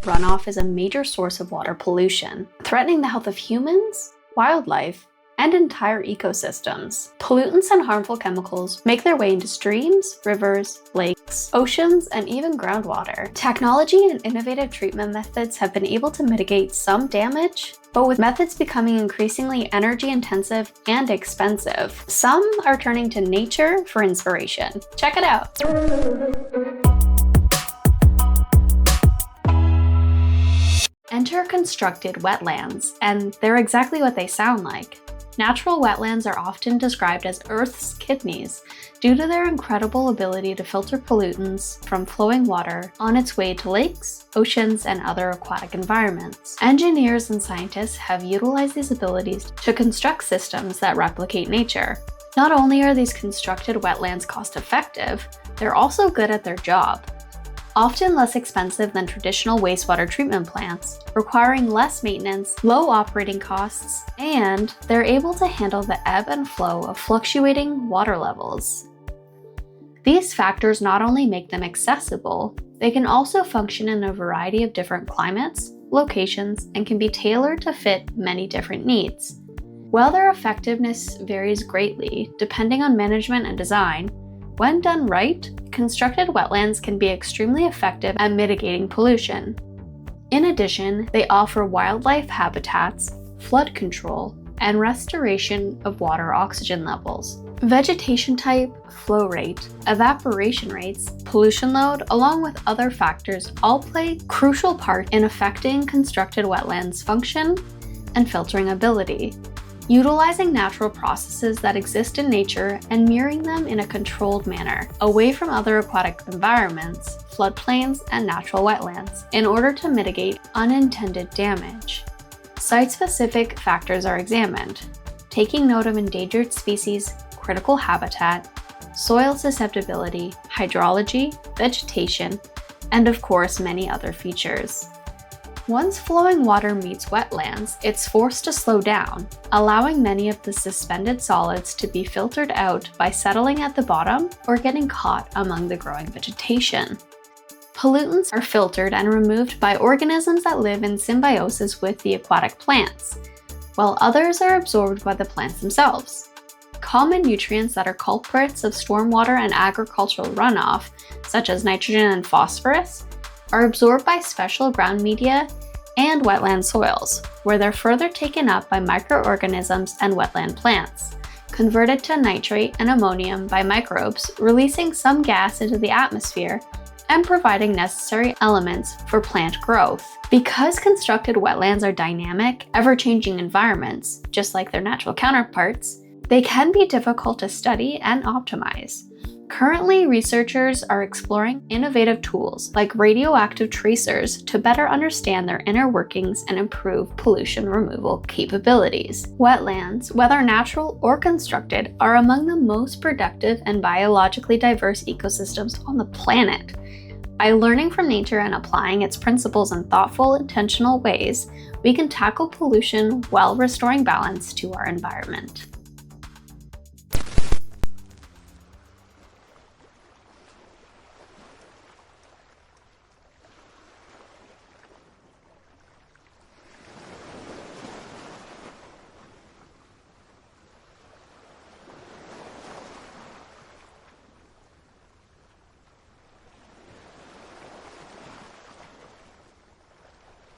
runoff is a major source of water pollution, threatening the health of humans, wildlife, and entire ecosystems. Pollutants and harmful chemicals make their way into streams, rivers, lakes, oceans, and even groundwater. Technology and innovative treatment methods have been able to mitigate some damage, but with methods becoming increasingly energy-intensive and expensive, some are turning to nature for inspiration. Check it out! Enter constructed wetlands, and they're exactly what they sound like. Natural wetlands are often described as Earth's kidneys due to their incredible ability to filter pollutants from flowing water on its way to lakes, oceans, and other aquatic environments. Engineers and scientists have utilized these abilities to construct systems that replicate nature. Not only are these constructed wetlands cost-effective, they're also good at their job. Often less expensive than traditional wastewater treatment plants, requiring less maintenance, low operating costs, and they're able to handle the ebb and flow of fluctuating water levels. These factors not only make them accessible, they can also function in a variety of different climates, locations, and can be tailored to fit many different needs. While their effectiveness varies greatly depending on management and design, when done right, constructed wetlands can be extremely effective at mitigating pollution. In addition, they offer wildlife habitats, flood control, and restoration of water oxygen levels. Vegetation type, flow rate, evaporation rates, pollution load, along with other factors all play a crucial part in affecting constructed wetlands' function and filtering ability. Utilizing natural processes that exist in nature and mirroring them in a controlled manner, away from other aquatic environments, floodplains, and natural wetlands, in order to mitigate unintended damage. Site-specific factors are examined, taking note of endangered species, critical habitat, soil susceptibility, hydrology, vegetation, and of course many other features. Once flowing water meets wetlands, it's forced to slow down, allowing many of the suspended solids to be filtered out by settling at the bottom or getting caught among the growing vegetation. Pollutants are filtered and removed by organisms that live in symbiosis with the aquatic plants, while others are absorbed by the plants themselves. Common nutrients that are culprits of stormwater and agricultural runoff, such as nitrogen and phosphorus, are absorbed by special ground media and wetland soils, where they're further taken up by microorganisms and wetland plants, converted to nitrate and ammonium by microbes, releasing some gas into the atmosphere and providing necessary elements for plant growth. Because constructed wetlands are dynamic, ever-changing environments, just like their natural counterparts, they can be difficult to study and optimize. Currently, researchers are exploring innovative tools like radioactive tracers to better understand their inner workings and improve pollution removal capabilities. Wetlands, whether natural or constructed, are among the most productive and biologically diverse ecosystems on the planet. By learning from nature and applying its principles in thoughtful, intentional ways, we can tackle pollution while restoring balance to our environment.